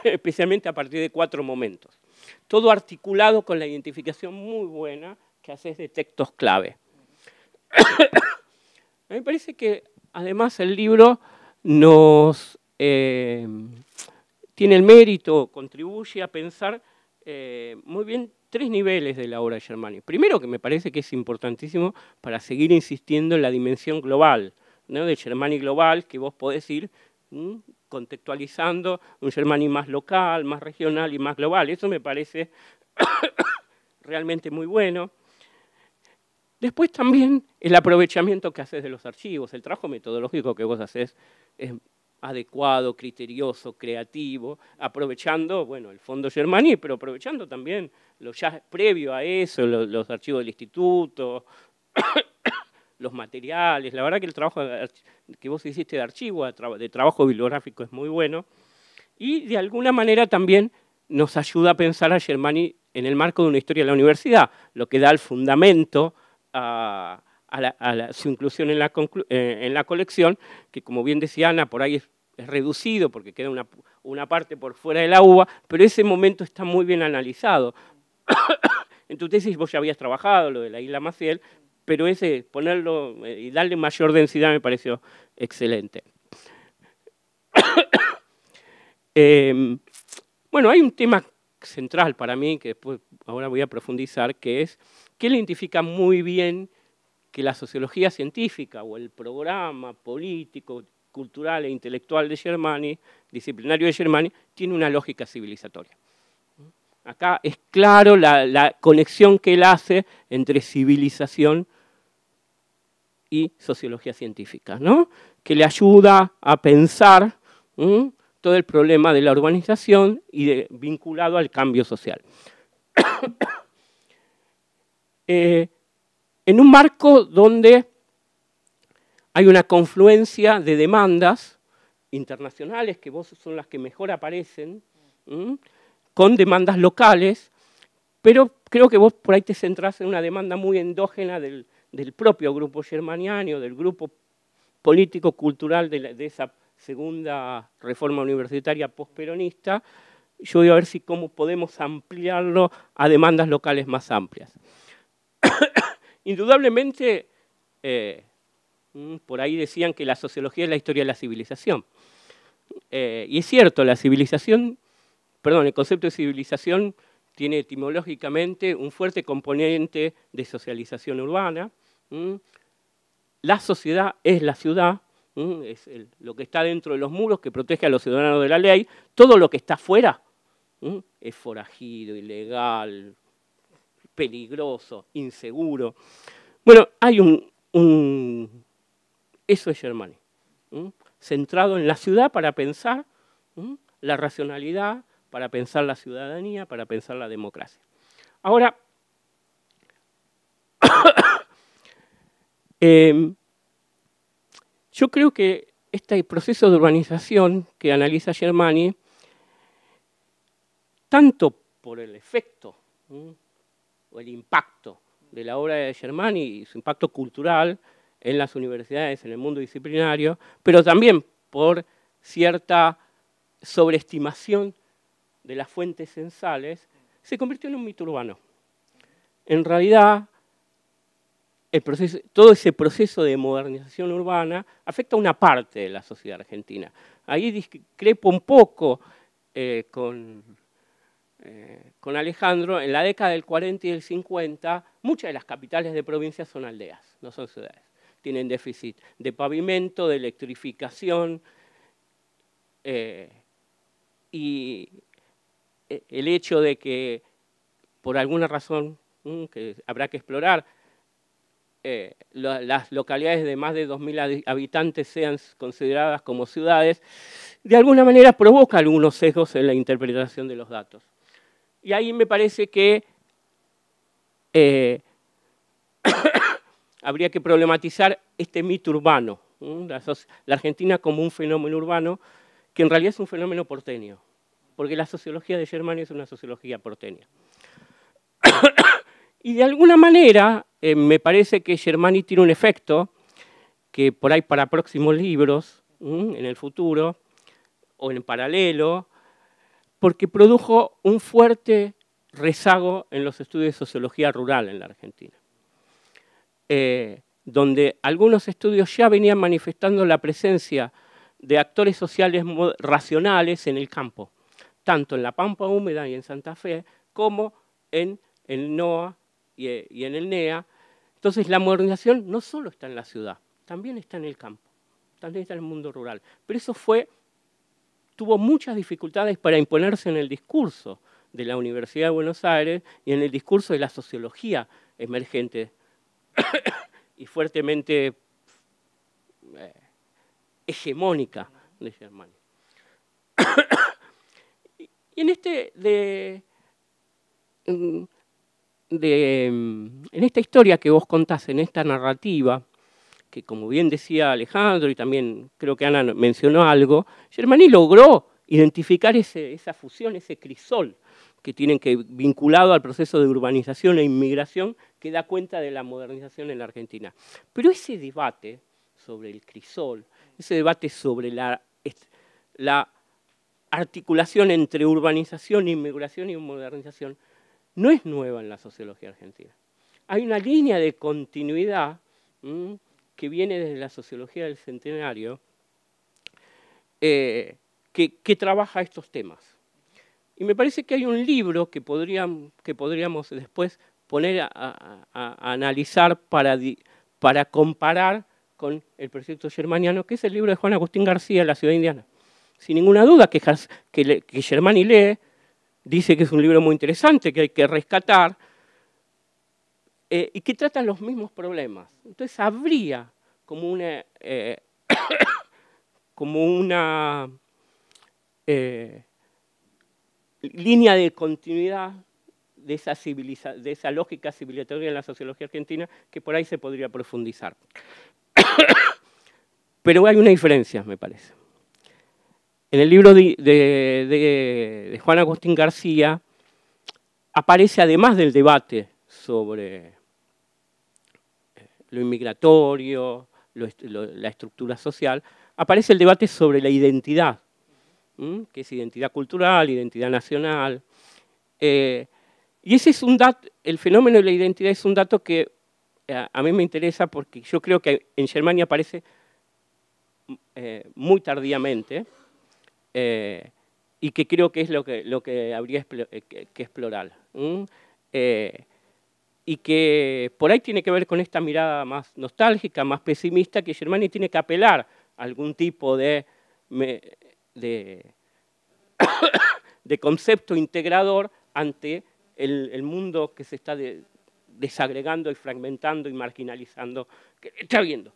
Especialmente a partir de 4 momentos. Todo articulado con la identificación muy buena que haces de textos clave. A mí me parece que además el libro nos tiene el mérito, contribuye a pensar muy bien 3 niveles de la obra de Germani. Primero, que me parece que es importantísimo para seguir insistiendo en la dimensión global, ¿no? De Germani global, que vos podés ir contextualizando un Germani más local, más regional y más global. Eso me parece realmente muy bueno. Después también el aprovechamiento que haces de los archivos, el trabajo metodológico que vos haces es adecuado, criterioso, creativo, aprovechando, bueno, el fondo Germani, pero aprovechando también lo ya previo a eso, los archivos del instituto, los materiales. La verdad que el trabajo que vos hiciste de archivo, de trabajo bibliográfico es muy bueno, y de alguna manera también nos ayuda a pensar a Germani en el marco de una historia de la universidad, lo que da el fundamento a su inclusión en la colección, que como bien decía Ana, por ahí es reducido porque queda una parte por fuera de la UBA, pero ese momento está muy bien analizado. En tu tesis vos ya habías trabajado lo de la isla Maciel, pero ese ponerlo y darle mayor densidad me pareció excelente. Bueno, hay un tema central para mí, que después ahora voy a profundizar, que es que él identifica muy bien que la sociología científica o el programa político, cultural e intelectual de Germani, disciplinario de Germani, tiene una lógica civilizatoria. Acá es claro la conexión que él hace entre civilización y sociología científica, ¿no? Que le ayuda a pensar todo el problema de la urbanización y vinculado al cambio social. En un marco donde hay una confluencia de demandas internacionales, que vos son las que mejor aparecen, con demandas locales, pero creo que vos por ahí te centrás en una demanda muy endógena del propio grupo germaniano, del grupo político-cultural de esa segunda reforma universitaria postperonista. Yo voy a ver cómo podemos ampliarlo a demandas locales más amplias. Indudablemente, por ahí decían que la sociología es la historia de la civilización. Y es cierto, la civilización, perdón, el concepto de civilización tiene etimológicamente un fuerte componente de socialización urbana. La sociedad es la ciudad, es lo que está dentro de los muros que protege a los ciudadanos de la ley. Todo lo que está afuera es forajido, ilegal, peligroso, inseguro. Bueno, hay eso es Germani, centrado en la ciudad para pensar la racionalidad, para pensar la ciudadanía, para pensar la democracia. Ahora, yo creo que este proceso de urbanización que analiza Germani, tanto por el efecto o el impacto de la obra de Germani y su impacto cultural en las universidades, en el mundo disciplinario, pero también por cierta sobreestimación de las fuentes censales, se convirtió en un mito urbano. En realidad, todo ese proceso de modernización urbana afecta a una parte de la sociedad argentina. Ahí discrepo un poco con Alejandro. En la década del 40 y del 50, muchas de las capitales de provincias son aldeas, no son ciudades. Tienen déficit de pavimento, de electrificación, y el hecho de que, por alguna razón que habrá que explorar, las localidades de más de 2.000 habitantes sean consideradas como ciudades, de alguna manera provoca algunos sesgos en la interpretación de los datos. Y ahí me parece que habría que problematizar este mito urbano, la Argentina como un fenómeno urbano, que en realidad es un fenómeno porteño, porque la sociología de Germani es una sociología porteña. Y de alguna manera me parece que Germani tiene un efecto que por ahí para próximos libros, en el futuro, o en paralelo, porque produjo un fuerte rezago en los estudios de sociología rural en la Argentina, donde algunos estudios ya venían manifestando la presencia de actores sociales racionales en el campo, tanto en la Pampa Húmeda y en Santa Fe, como en el NOA y en el NEA. Entonces la modernización no solo está en la ciudad, también está en el campo, también está en el mundo rural. Pero eso tuvo muchas dificultades para imponerse en el discurso de la Universidad de Buenos Aires y en el discurso de la sociología emergente y fuertemente hegemónica de Germani. Y en esta historia que vos contás, en esta narrativa, que como bien decía Alejandro y también creo que Ana mencionó algo, Germani logró identificar esa fusión, ese crisol que tienen vinculado al proceso de urbanización e inmigración que da cuenta de la modernización en la Argentina. Pero ese debate sobre el crisol, ese debate sobre la articulación entre urbanización, inmigración y modernización, no es nueva en la sociología argentina. Hay una línea de continuidad que viene desde la sociología del Centenario que trabaja estos temas. Y me parece que hay un libro que podríamos después poner a analizar para comparar con el proyecto germaniano, que es el libro de Juan Agustín García, La ciudad indiana. Sin ninguna duda que Germani lee, dice que es un libro muy interesante, que hay que rescatar, y que trata los mismos problemas. Entonces habría como una línea de continuidad de esa lógica civilizatoria en la sociología argentina que por ahí se podría profundizar. Pero hay una diferencia, me parece. En el libro de Juan Agustín García aparece, además del debate sobre lo inmigratorio, la estructura social, aparece el debate sobre la identidad, que es identidad cultural, identidad nacional. Y ese es un dato, el fenómeno de la identidad es un dato que a mí me interesa porque yo creo que en Germani aparece muy tardíamente y que creo que es lo que habría que explorar. Y que por ahí tiene que ver con esta mirada más nostálgica, más pesimista, que Germani tiene que apelar a algún tipo de concepto integrador ante el mundo que se está desagregando y fragmentando y marginalizando que está viendo.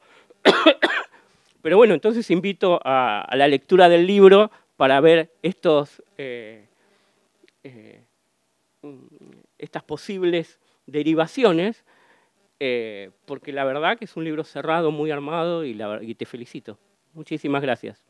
Pero bueno, entonces invito a la lectura del libro para ver estas posibles derivaciones, porque la verdad que es un libro cerrado, muy armado, y te felicito. Muchísimas gracias.